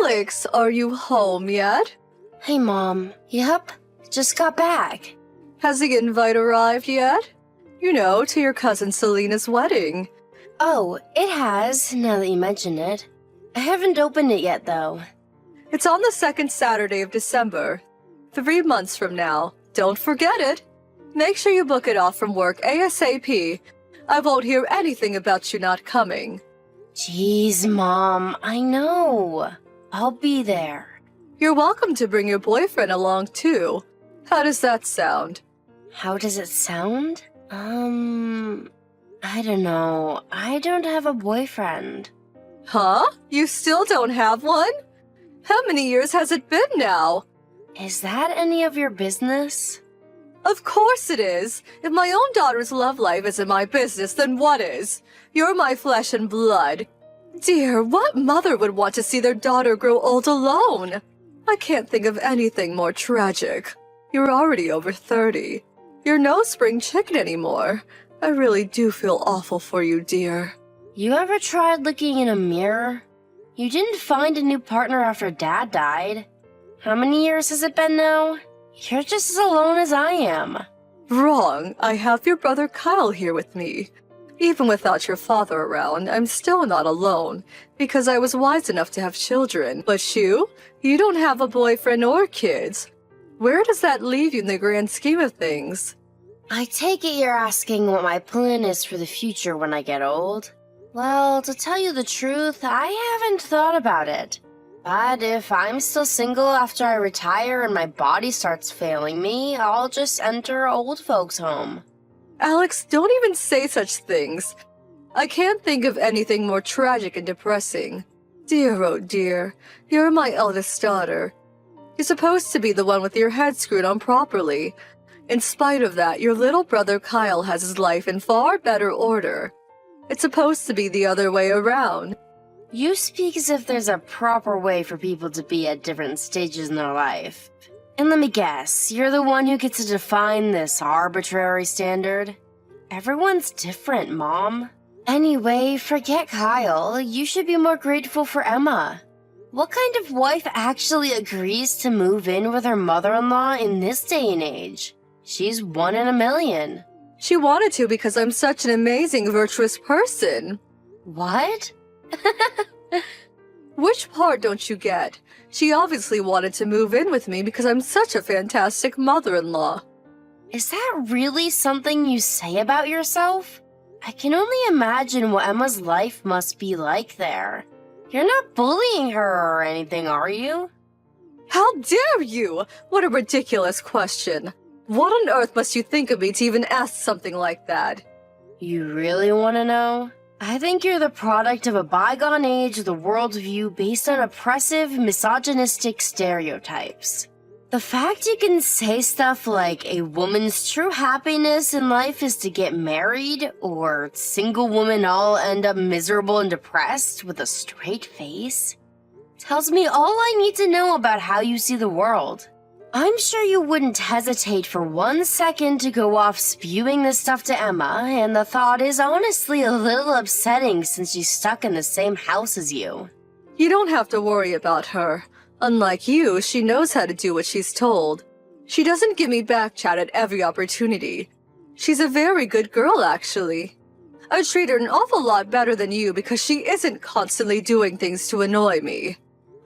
Alex, are you home yet? Hey, Mom. Yep, just got back. Has the invite arrived yet? You know, to your cousin Selena's wedding. Oh, it has, now that you mention it. I haven't opened it yet, though. It's on the second Saturday of December. 3 months from now. Don't forget it. Make sure you book it off from work ASAP. I won't hear anything about you not coming. Jeez, Mom, I know. I'll be there. You're welcome to bring your boyfriend along, too. How does that sound? How does it sound? I don't know. I don't have a boyfriend. Huh? You still don't have one? How many years has it been now? Is that any of your business? Of course it is. If my own daughter's love life isn't my business, then what is? You're my flesh and blood. Dear, what mother would want to see their daughter grow old alone? I can't think of anything more tragic. You're already over 30. You're no spring chicken anymore. I really do feel awful for you, dear. You ever tried looking in a mirror? You didn't find a new partner after Dad died. How many years has it been now? You're just as alone as I am. Wrong. I have your brother Kyle here with me. Even without your father around, I'm still not alone, because I was wise enough to have children. But you don't have a boyfriend or kids. Where does that leave you in the grand scheme of things? I take it you're asking what my plan is for the future when I get old. Well, to tell you the truth, I haven't thought about it. But if I'm still single after I retire and my body starts failing me, I'll just enter old folks' home. Alex, don't even say such things. I can't think of anything more tragic and depressing. Dear, oh dear, you're my eldest daughter. You're supposed to be the one with your head screwed on properly. In spite of that, your little brother Kyle has his life in far better order. It's supposed to be the other way around. You speak as if there's a proper way for people to be at different stages in their life. And let me guess, you're the one who gets to define this arbitrary standard? Everyone's different, Mom. Anyway, forget Kyle. You should be more grateful for Emma. What kind of wife actually agrees to move in with her mother-in-law in this day and age? She's 1 in a million. She wanted to because I'm such an amazing, virtuous person. What? Which part don't you get? She obviously wanted to move in with me because I'm such a fantastic mother-in-law. Is that really something you say about yourself? I can only imagine what Emma's life must be like there. You're not bullying her or anything, are you? How dare you? What a ridiculous question. What on earth must you think of me to even ask something like that? You really want to know? I think you're the product of a bygone age of the worldview based on oppressive, misogynistic stereotypes. The fact you can say stuff like a woman's true happiness in life is to get married, or single women all end up miserable and depressed with a straight face, tells me all I need to know about how you see the world. I'm sure you wouldn't hesitate for 1 second to go off spewing this stuff to Emma, and the thought is honestly a little upsetting since she's stuck in the same house as you. You don't have to worry about her. Unlike you, she knows how to do what she's told. She doesn't give me back chat at every opportunity. She's a very good girl, actually. I treat her an awful lot better than you because she isn't constantly doing things to annoy me.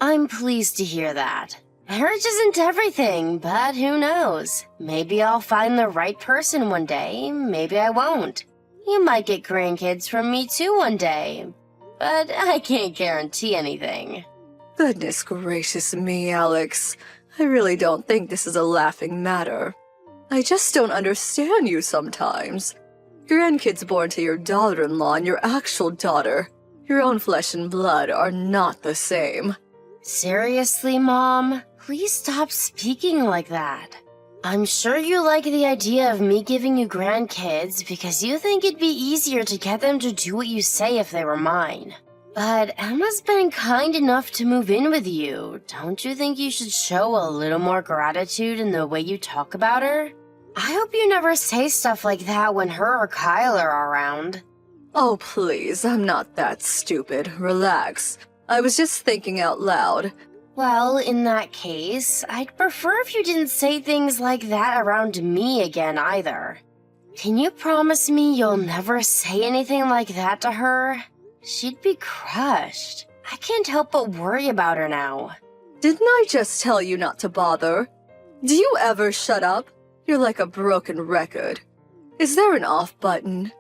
I'm pleased to hear that. Marriage isn't everything, but who knows? Maybe I'll find the right person one day, maybe I won't. You might get grandkids from me too one day, but I can't guarantee anything. Goodness gracious me, Alex. I really don't think this is a laughing matter. I just don't understand you sometimes. Grandkids born to your daughter-in-law and your actual daughter, your own flesh and blood, are not the same. Seriously, Mom? Please stop speaking like that. I'm sure you like the idea of me giving you grandkids because you think it'd be easier to get them to do what you say if they were mine. But Emma's been kind enough to move in with you. Don't you think you should show a little more gratitude in the way you talk about her? I hope you never say stuff like that when her or Kyle are around. Oh, please, I'm not that stupid. Relax. I was just thinking out loud. Well, in that case, I'd prefer if you didn't say things like that around me again either. Can you promise me you'll never say anything like that to her? She'd be crushed. I can't help but worry about her now. Didn't I just tell you not to bother? Do you ever shut up? You're like a broken record. Is there an off button?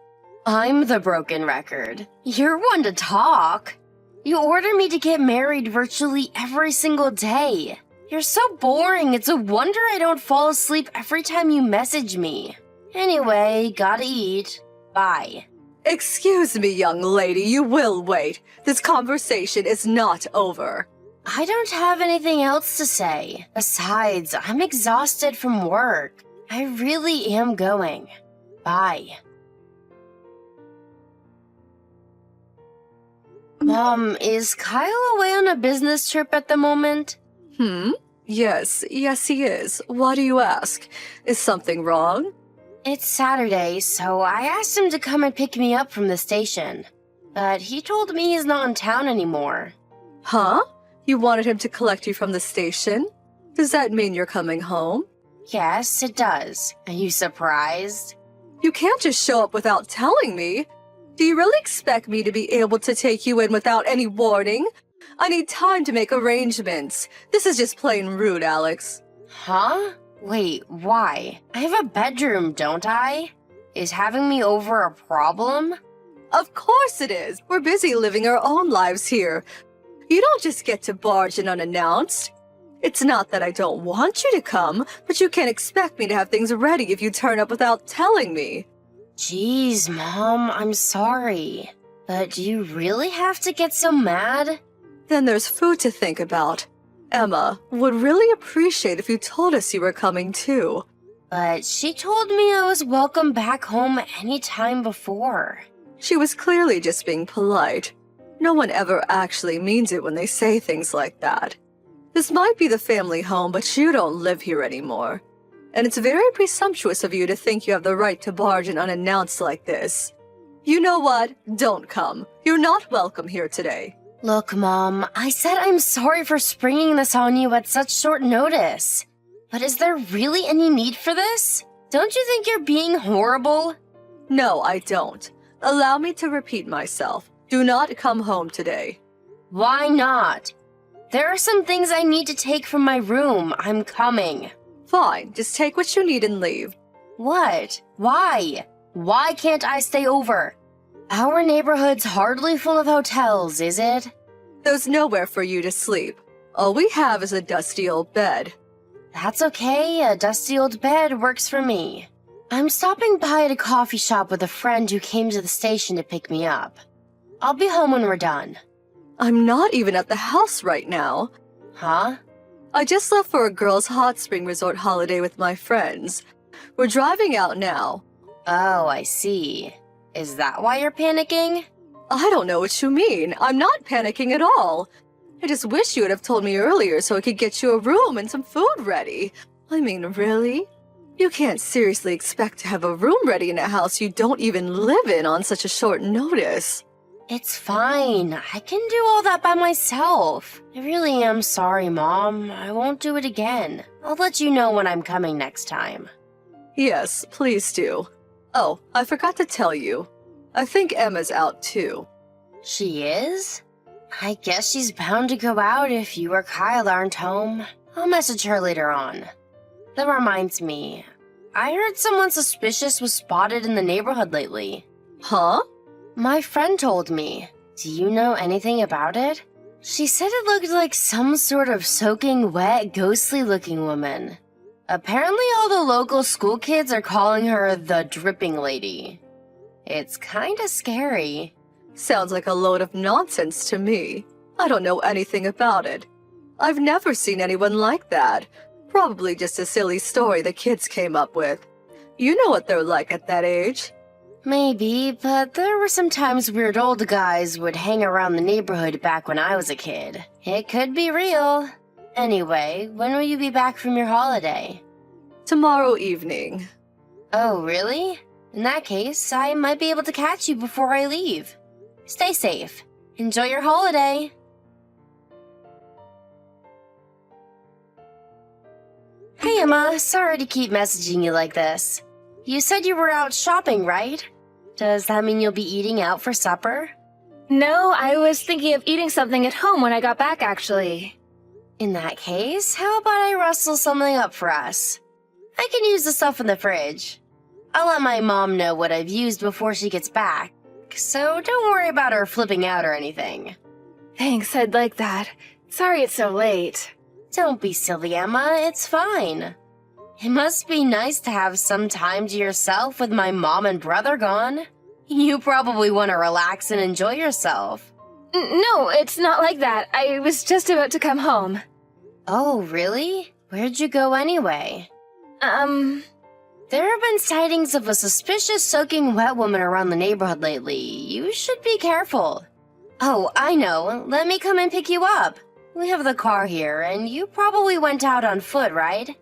I'm the broken record. You're one to talk. You order me to get married virtually every single day. You're so boring, it's a wonder I don't fall asleep every time you message me. Anyway, gotta eat. Bye. Excuse me, young lady, you will wait. This conversation is not over. I don't have anything else to say. Besides, I'm exhausted from work. I really am going. Bye. Mom, is Kyle away on a business trip at the moment? Yes, he is. Why do you ask? Is something wrong? It's Saturday, so I asked him to come and pick me up from the station. But he told me he's not in town anymore. Huh? You wanted him to collect you from the station? Does that mean you're coming home? Yes, it does. Are you surprised? You can't just show up without telling me. Do you really expect me to be able to take you in without any warning? I need time to make arrangements. This is just plain rude, Alex. Huh? Wait, why? I have a bedroom, don't I? Is having me over a problem? Of course it is. We're busy living our own lives here. You don't just get to barge in unannounced. It's not that I don't want you to come, but you can't expect me to have things ready if you turn up without telling me. Jeez, Mom, I'm sorry. But do you really have to get so mad? Then there's food to think about. Emma would really appreciate if you told us you were coming too. But she told me I was welcome back home any time before. She was clearly just being polite. No one ever actually means it when they say things like that. This might be the family home, but you don't live here anymore. And it's very presumptuous of you to think you have the right to barge in unannounced like this. You know what? Don't come. You're not welcome here today. Look, Mom, I said I'm sorry for springing this on you at such short notice. But is there really any need for this? Don't you think you're being horrible? No, I don't. Allow me to repeat myself. Do not come home today. Why not? There are some things I need to take from my room. I'm coming. Fine, just take what you need and leave. What? Why? Why can't I stay over? Our neighborhood's hardly full of hotels, is it? There's nowhere for you to sleep. All we have is a dusty old bed. That's okay, a dusty old bed works for me. I'm stopping by at a coffee shop with a friend who came to the station to pick me up. I'll be home when we're done. I'm not even at the house right now. Huh? I just left for a girls' hot spring resort holiday with my friends. We're driving out now. Oh, I see. Is that why you're panicking? I don't know what you mean. I'm not panicking at all. I just wish you would have told me earlier so I could get you a room and some food ready. I mean, really? You can't seriously expect to have a room ready in a house you don't even live in on such a short notice. It's fine. I can do all that by myself. I really am sorry, Mom. I won't do it again. I'll let you know when I'm coming next time. Yes, please do. Oh, I forgot to tell you. I think Emma's out too. She is? I guess she's bound to go out if you or Kyle aren't home. I'll message her later on. That reminds me. I heard someone suspicious was spotted in the neighborhood lately. Huh? My friend told me. Do you know anything about it? She said it looked like some sort of soaking wet, ghostly-looking woman. Apparently all the local school kids are calling her the Dripping Lady. It's kinda scary. Sounds like a load of nonsense to me. I don't know anything about it. I've never seen anyone like that. Probably just a silly story the kids came up with. You know what they're like at that age. Maybe, but there were some times weird old guys would hang around the neighborhood back when I was a kid. It could be real. Anyway, when will you be back from your holiday? Tomorrow evening. Oh, really? In that case, I might be able to catch you before I leave. Stay safe. Enjoy your holiday. Hey, Emma. Sorry to keep messaging you like this. You said you were out shopping, right? Does that mean you'll be eating out for supper? No, I was thinking of eating something at home when I got back, actually. In that case, how about I rustle something up for us? I can use the stuff in the fridge. I'll let my mom know what I've used before she gets back, so don't worry about her flipping out or anything. Thanks, I'd like that. Sorry it's so late. Don't be silly, Emma. It's fine. It must be nice to have some time to yourself with my mom and brother gone. You probably want to relax and enjoy yourself. No, it's not like that. I was just about to come home. Oh, really? Where'd you go anyway? There have been sightings of a suspicious soaking wet woman around the neighborhood lately. You should be careful. Oh, I know. Let me come and pick you up. We have the car here, and you probably went out on foot, right?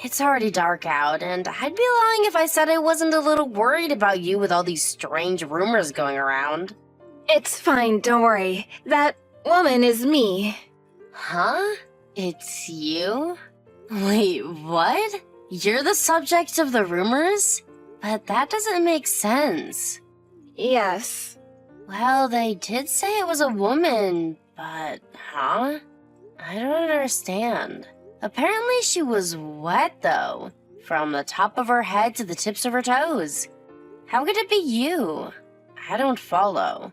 It's already dark out, and I'd be lying if I said I wasn't a little worried about you with all these strange rumors going around. It's fine, don't worry. That woman is me. Huh? It's you? Wait, what? You're the subject of the rumors? But that doesn't make sense. Yes. Well, they did say it was a woman, but, huh? I don't understand. Apparently she was wet, though, from the top of her head to the tips of her toes. How could it be you? I don't follow.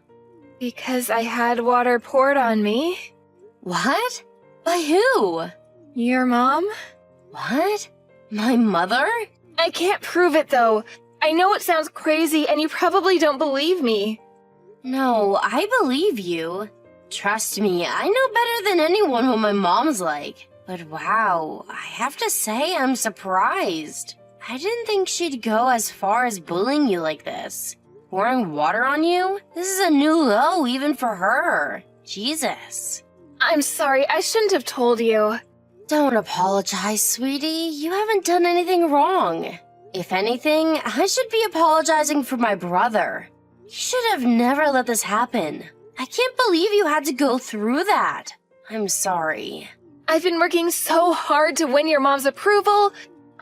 Because I had water poured on me. What? By who? Your mom? What? My mother? I can't prove it, though. I know it sounds crazy, and you probably don't believe me. No, I believe you. Trust me, I know better than anyone what my mom's like. But wow, I have to say I'm surprised. I didn't think she'd go as far as bullying you like this. Pouring water on you? This is a new low even for her. Jesus. I'm sorry, I shouldn't have told you. Don't apologize, sweetie. You haven't done anything wrong. If anything, I should be apologizing for my brother. You should have never let this happen. I can't believe you had to go through that. I'm sorry. I've been working so hard to win your mom's approval.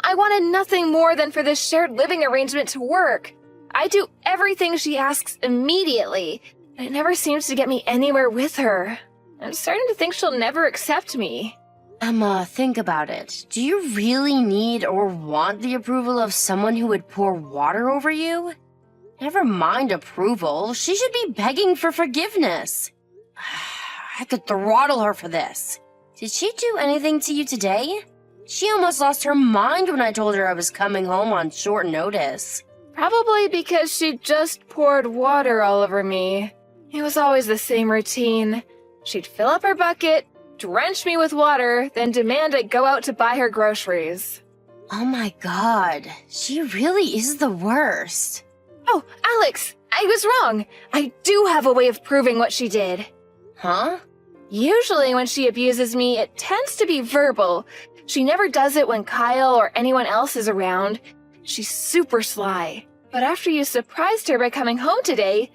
I wanted nothing more than for this shared living arrangement to work. I do everything she asks immediately, and it never seems to get me anywhere with her. I'm starting to think she'll never accept me. Emma, think about it. Do you really need or want the approval of someone who would pour water over you? Never mind approval, she should be begging for forgiveness. I could throttle her for this. Did she do anything to you today? She almost lost her mind when I told her I was coming home on short notice. Probably because she just poured water all over me. It was always the same routine. She'd fill up her bucket, drench me with water, then demand I go out to buy her groceries. Oh my god, she really is the worst. Oh, Alex, I was wrong. I do have a way of proving what she did. Huh? Usually when she abuses me, it tends to be verbal. She never does it when Kyle or anyone else is around. She's super sly. But after you surprised her by coming home today,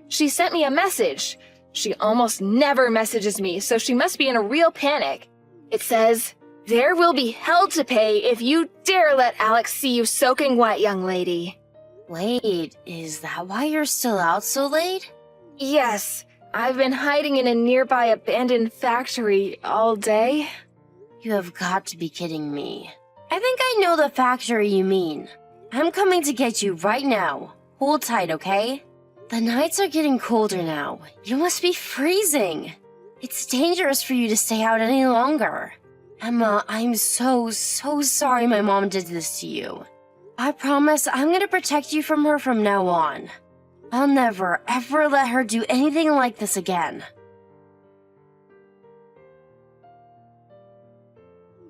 she sent me a message. She almost never messages me, so she must be in a real panic. It says, "There will be hell to pay if you dare let Alex see you soaking wet, young lady." Wait, is that why you're still out so late? Yes, I've been hiding in a nearby abandoned factory all day. You have got to be kidding me. I think I know the factory you mean. I'm coming to get you right now. Hold tight, okay? The nights are getting colder now. You must be freezing. It's dangerous for you to stay out any longer. Emma, I'm so sorry my mom did this to you. I promise I'm gonna protect you from her from now on. I'll never, ever let her do anything like this again.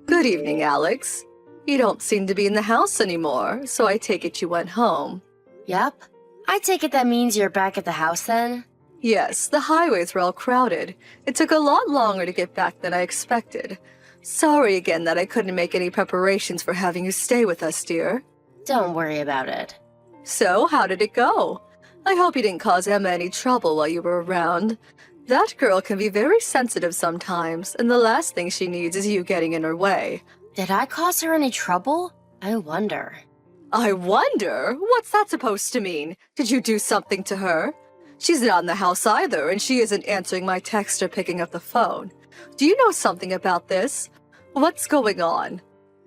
Good evening, Alex. You don't seem to be in the house anymore, so I take it you went home. Yep. I take it that means you're back at the house then? Yes, the highways were all crowded. It took a lot longer to get back than I expected. Sorry again that I couldn't make any preparations for having you stay with us, dear. Don't worry about it. So, how did it go? I hope you didn't cause Emma any trouble while you were around. That girl can be very sensitive sometimes, and the last thing she needs is you getting in her way. Did I cause her any trouble? I wonder. I wonder? What's that supposed to mean? Did you do something to her? She's not in the house either, and she isn't answering my text or picking up the phone. Do you know something about this? What's going on?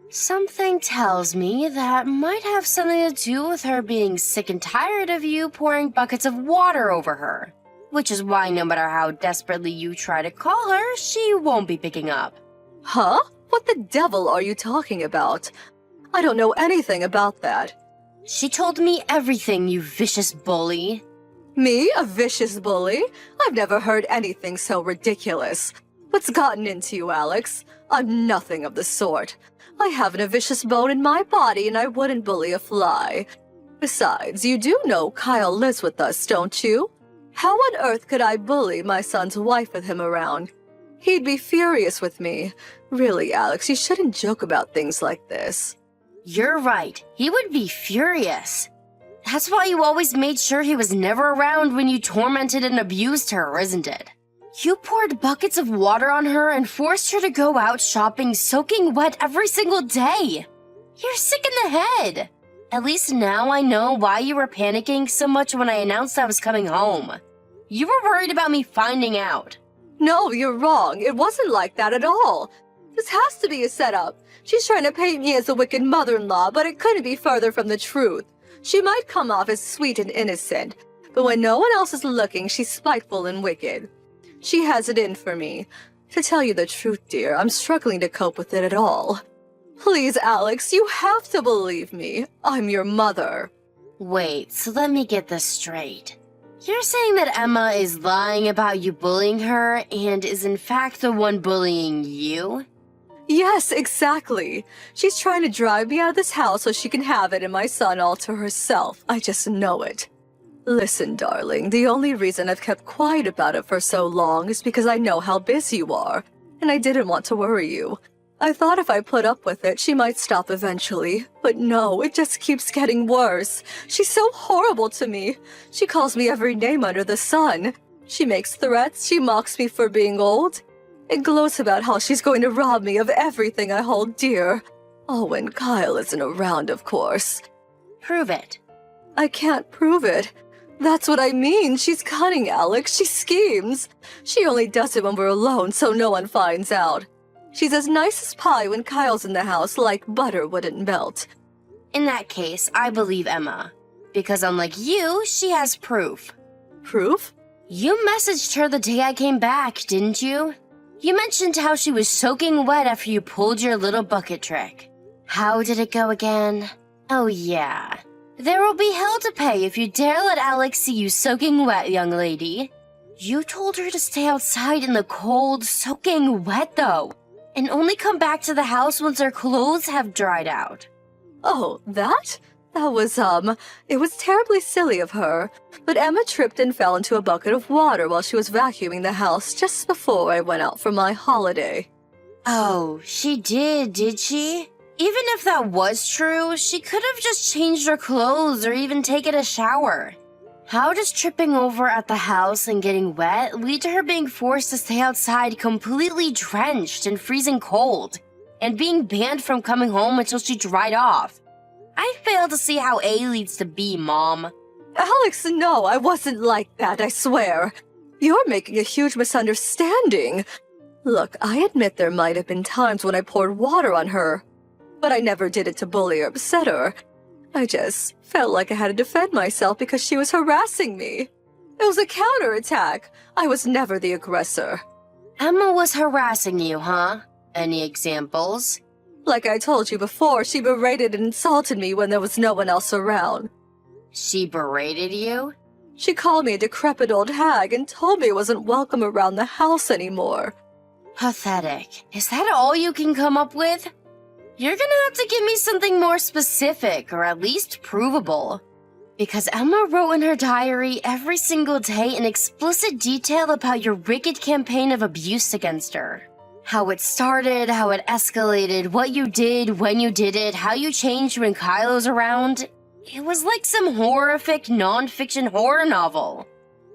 Something tells me that might have something to do with her being sick and tired of you pouring buckets of water over her. Which is why no matter how desperately you try to call her, she won't be picking up. Huh? What the devil are you talking about? I don't know anything about that. She told me everything, you vicious bully. Me, a vicious bully? I've never heard anything so ridiculous. What's gotten into you, Alex? I'm nothing of the sort. I haven't a vicious bone in my body, and I wouldn't bully a fly. Besides, you do know Kyle lives with us, don't you? How on earth could I bully my son's wife with him around? He'd be furious with me. Really, Alex, you shouldn't joke about things like this. You're right. He would be furious. That's why you always made sure he was never around when you tormented and abused her, isn't it? You poured buckets of water on her and forced her to go out shopping soaking wet every single day. You're sick in the head. At least now I know why you were panicking so much when I announced I was coming home. You were worried about me finding out. No, you're wrong. It wasn't like that at all. This has to be a setup. She's trying to paint me as a wicked mother-in-law, but it couldn't be further from the truth. She might come off as sweet and innocent, but when no one else is looking, she's spiteful and wicked. She has it in for me. To tell you the truth, dear, I'm struggling to cope with it at all. Please, Alex, you have to believe me. I'm your mother. Wait, so let me get this straight. You're saying that Emma is lying about you bullying her and is in fact the one bullying you? Yes, exactly. She's trying to drive me out of this house so she can have it and my son all to herself. I just know it. Listen, darling, the only reason I've kept quiet about it for so long is because I know how busy you are, and I didn't want to worry you. I thought if I put up with it, she might stop eventually. But no, it just keeps getting worse. She's so horrible to me. She calls me every name under the sun. She makes threats, she mocks me for being old, and gloats about how she's going to rob me of everything I hold dear. Oh, when Kyle isn't around, of course. Prove it. I can't prove it. That's what I mean. She's cunning, Alex. She schemes. She only does it when we're alone so no one finds out. She's as nice as pie when Kyle's in the house, like butter wouldn't melt. In that case, I believe Emma. Because unlike you, she has proof. Proof? You messaged her the day I came back, didn't you? You mentioned how she was soaking wet after you pulled your little bucket trick. How did it go again? Oh yeah. There will be hell to pay if you dare let Alex see you soaking wet, young lady. You told her to stay outside in the cold, soaking wet though, and only come back to the house once her clothes have dried out. Oh, that? That was, it was terribly silly of her. But Emma tripped and fell into a bucket of water while she was vacuuming the house just before I went out for my holiday. Oh, she did she? Even if that was true, she could have just changed her clothes or even taken a shower. How does tripping over at the house and getting wet lead to her being forced to stay outside completely drenched and freezing cold, and being banned from coming home until she dried off? I fail to see how A leads to B, Mom. Alex, no, I wasn't like that, I swear. You're making a huge misunderstanding. Look, I admit there might have been times when I poured water on her, but I never did it to bully or upset her. I just felt like I had to defend myself because she was harassing me. It was a counterattack. I was never the aggressor. Emma was harassing you, huh? Any examples? Like I told you before, she berated and insulted me when there was no one else around. She berated you? She called me a decrepit old hag and told me I wasn't welcome around the house anymore. Pathetic. Is that all you can come up with? You're gonna have to give me something more specific, or at least provable. Because Emma wrote in her diary every single day in explicit detail about your wicked campaign of abuse against her. How it started, how it escalated, what you did, when you did it, how you changed when Kylo's around. It was like some horrific, non-fiction horror novel.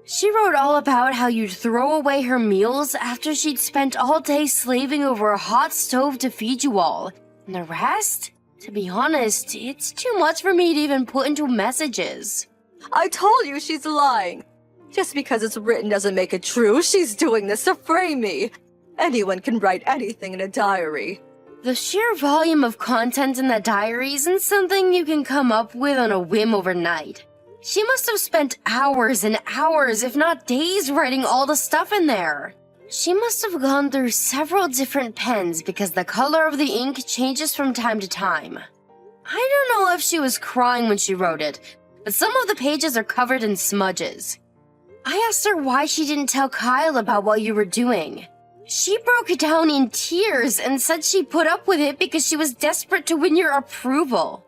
She wrote all about how you'd throw away her meals after she'd spent all day slaving over a hot stove to feed you all, And the rest? To be honest, it's too much for me to even put into messages. I told you she's lying. Just because it's written doesn't make it true. She's doing this to frame me. Anyone can write anything in a diary. The sheer volume of content in that diary isn't something you can come up with on a whim overnight. She must have spent hours and hours, if not days, writing all the stuff in there. She must have gone through several different pens because the color of the ink changes from time to time. I don't know if she was crying when she wrote it, but some of the pages are covered in smudges. I asked her why she didn't tell Kyle about what you were doing. She broke down in tears and said she put up with it because she was desperate to win your approval.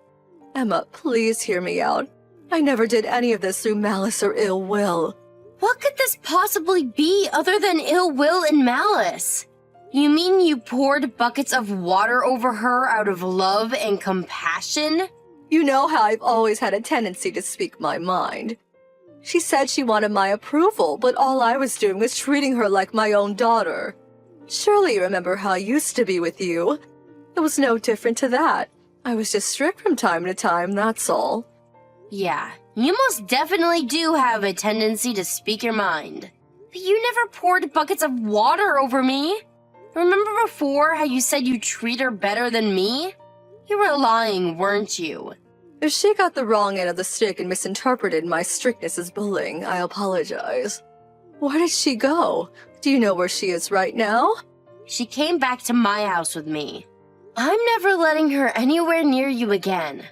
Emma, please hear me out. I never did any of this through malice or ill will. What could this possibly be other than ill will and malice? You mean you poured buckets of water over her out of love and compassion? You know how I've always had a tendency to speak my mind. She said she wanted my approval, but all I was doing was treating her like my own daughter. Surely you remember how I used to be with you. It was no different to that. I was just strict from time to time, that's all. Yeah, you most definitely do have a tendency to speak your mind. But you never poured buckets of water over me. Remember before how you said you treat her better than me? You were lying, weren't you? If she got the wrong end of the stick and misinterpreted my strictness as bullying, I apologize. Where did she go? Do you know where she is right now? She came back to my house with me. I'm never letting her anywhere near you again.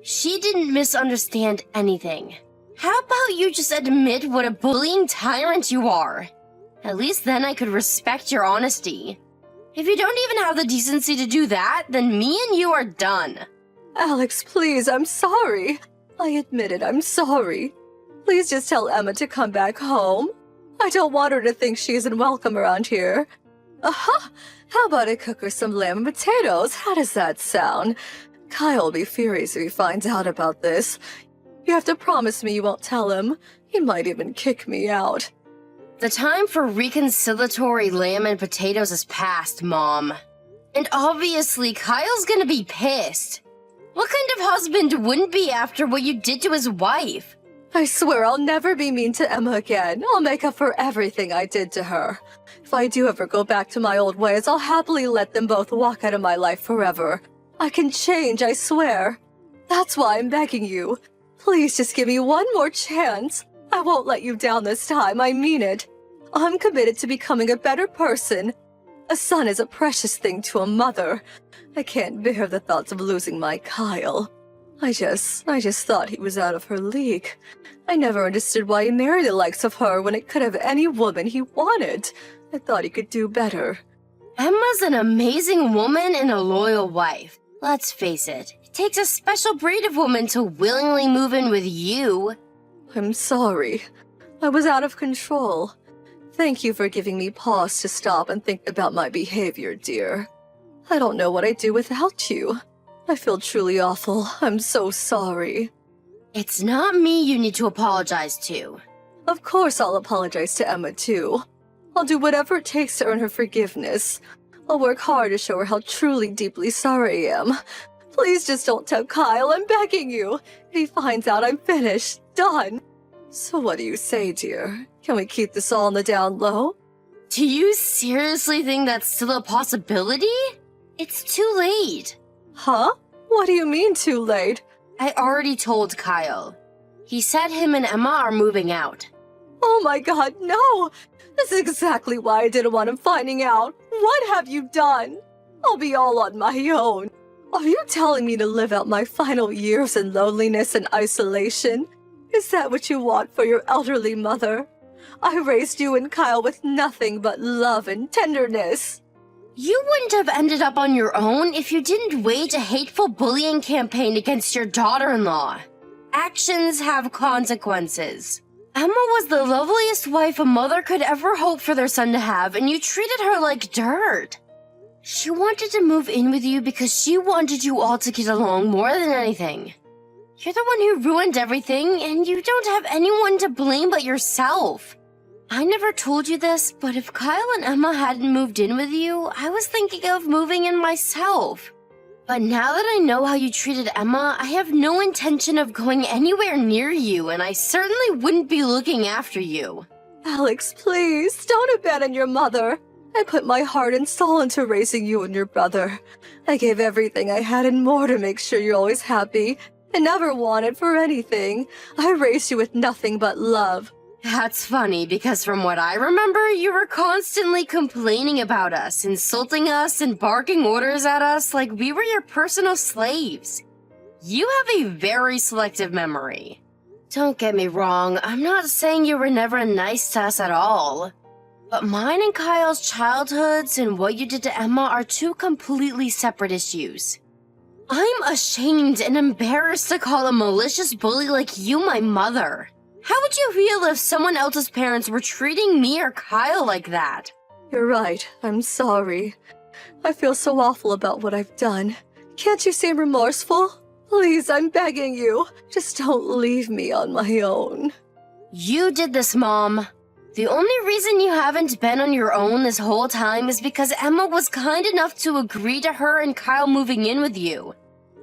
She didn't misunderstand anything. How about you just admit what a bullying tyrant you are? At least then I could respect your honesty. If you don't even have the decency to do that, then me and you are done. Alex, please, I'm sorry. I admit it, I'm sorry. Please just tell Emma to come back home. I don't want her to think she isn't welcome around here. Aha! How about I cook her some lamb and potatoes? How does that sound? Kyle will be furious if he finds out about this. You have to promise me you won't tell him. He might even kick me out. The time for reconciliatory lamb and potatoes has passed, Mom. And obviously, Kyle's gonna be pissed. What kind of husband wouldn't be after what you did to his wife? I swear I'll never be mean to Emma again. I'll make up for everything I did to her. If I do ever go back to my old ways, I'll happily let them both walk out of my life forever. I can change, I swear. That's why I'm begging you. Please just give me one more chance. I won't let you down this time, I mean it. I'm committed to becoming a better person. A son is a precious thing to a mother. I can't bear the thoughts of losing my Kyle. I just thought he was out of her league. I never understood why he married the likes of her when it could have any woman he wanted. I thought he could do better. Emma's an amazing woman and a loyal wife. Let's face it, it takes a special breed of woman to willingly move in with you. I'm sorry. I was out of control. Thank you for giving me pause to stop and think about my behavior, dear. I don't know what I'd do without you. I feel truly awful. I'm so sorry. It's not me you need to apologize to. Of course I'll apologize to Emma, too. I'll do whatever it takes to earn her forgiveness. I'll work hard to show her how truly deeply sorry I am. Please just don't tell Kyle, I'm begging you. If he finds out, I'm finished. Done. So what do you say, dear? Can we keep this all on the down low? Do you seriously think that's still a possibility? It's too late. Huh? What do you mean too late? I already told Kyle. He said him and Emma are moving out. Oh my god, no! This is exactly why I didn't want him finding out. What have you done? I'll be all on my own. Are you telling me to live out my final years in loneliness and isolation? Is that what you want for your elderly mother? I raised you and Kyle with nothing but love and tenderness. You wouldn't have ended up on your own if you didn't wage a hateful bullying campaign against your daughter-in-law. Actions have consequences. Emma was the loveliest wife a mother could ever hope for their son to have, and you treated her like dirt. She wanted to move in with you because she wanted you all to get along more than anything. You're the one who ruined everything, and you don't have anyone to blame but yourself. I never told you this, but if Kyle and Emma hadn't moved in with you, I was thinking of moving in myself. But now that I know how you treated Emma, I have no intention of going anywhere near you, and I certainly wouldn't be looking after you. Alex, please, don't abandon your mother. I put my heart and soul into raising you and your brother. I gave everything I had and more to make sure you're always happy. I never wanted for anything. I raised you with nothing but love. That's funny, because from what I remember, you were constantly complaining about us, insulting us, and barking orders at us like we were your personal slaves. You have a very selective memory. Don't get me wrong, I'm not saying you were never nice to us at all. But mine and Kyle's childhoods and what you did to Emma are two completely separate issues. I'm ashamed and embarrassed to call a malicious bully like you my mother. How would you feel if someone else's parents were treating me or Kyle like that? You're right. I'm sorry. I feel so awful about what I've done. Can't you seem remorseful? Please, I'm begging you. Just don't leave me on my own. You did this, Mom. The only reason you haven't been on your own this whole time is because Emma was kind enough to agree to her and Kyle moving in with you.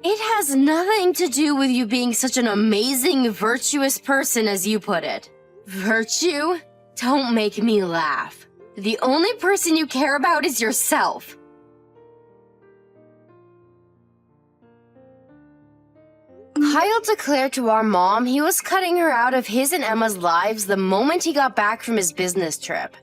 It has nothing to do with you being such an amazing, virtuous person, as you put it. Virtue? Don't make me laugh. The only person you care about is yourself. Kyle declared to our mom he was cutting her out of his and Emma's lives the moment he got back from his business trip.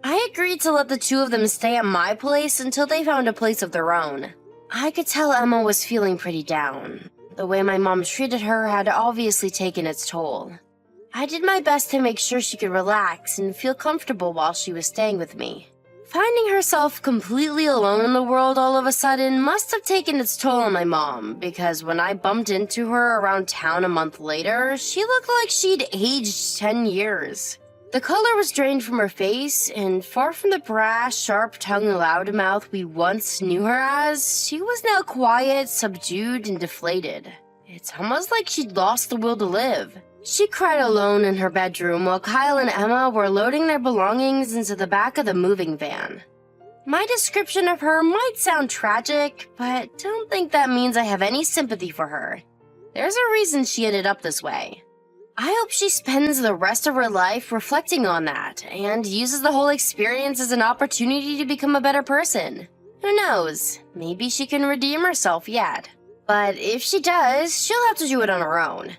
I agreed to let the two of them stay at my place until they found a place of their own. I could tell Emma was feeling pretty down. The way my mom treated her had obviously taken its toll. I did my best to make sure she could relax and feel comfortable while she was staying with me. Finding herself completely alone in the world all of a sudden must have taken its toll on my mom, because when I bumped into her around town a month later, she looked like she'd aged 10 years. The color was drained from her face, and far from the brash, sharp-tongued loudmouth we once knew her as, she was now quiet, subdued, and deflated. It's almost like she'd lost the will to live. She cried alone in her bedroom while Kyle and Emma were loading their belongings into the back of the moving van. My description of her might sound tragic, but don't think that means I have any sympathy for her. There's a reason she ended up this way. I hope she spends the rest of her life reflecting on that, and uses the whole experience as an opportunity to become a better person. Who knows, maybe she can redeem herself yet. But if she does, she'll have to do it on her own.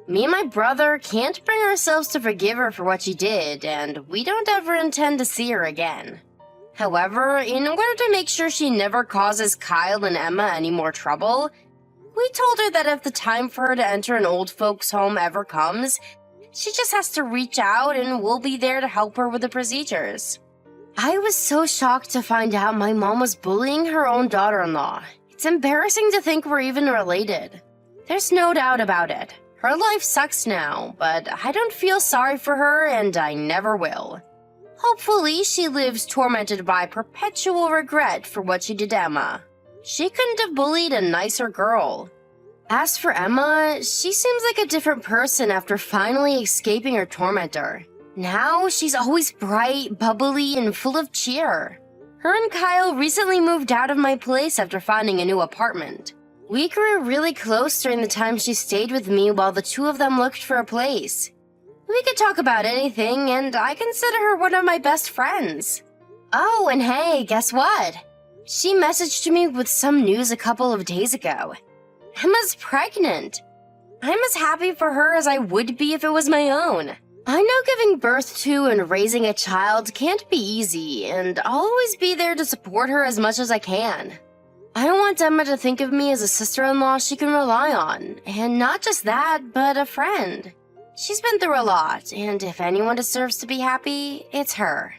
Me and my brother can't bring ourselves to forgive her for what she did, and we don't ever intend to see her again. However, in order to make sure she never causes Kyle and Emma any more trouble, we told her that if the time for her to enter an old folks' home ever comes, she just has to reach out and we'll be there to help her with the procedures. I was so shocked to find out my mom was bullying her own daughter-in-law. It's embarrassing to think we're even related. There's no doubt about it. Her life sucks now, but I don't feel sorry for her and I never will. Hopefully, she lives tormented by perpetual regret for what she did to Emma. She couldn't have bullied a nicer girl. As for Emma, she seems like a different person after finally escaping her tormentor. Now, she's always bright, bubbly, and full of cheer. Her and Kyle recently moved out of my place after finding a new apartment. We grew really close during the time she stayed with me while the two of them looked for a place. We could talk about anything, and I consider her one of my best friends. Oh, and hey, guess what? She messaged me with some news a couple of days ago. Emma's pregnant. I'm as happy for her as I would be if it was my own. I know giving birth to and raising a child can't be easy, and I'll always be there to support her as much as I can. I want Emma to think of me as a sister-in-law she can rely on, and not just that, but a friend. She's been through a lot, and if anyone deserves to be happy, it's her.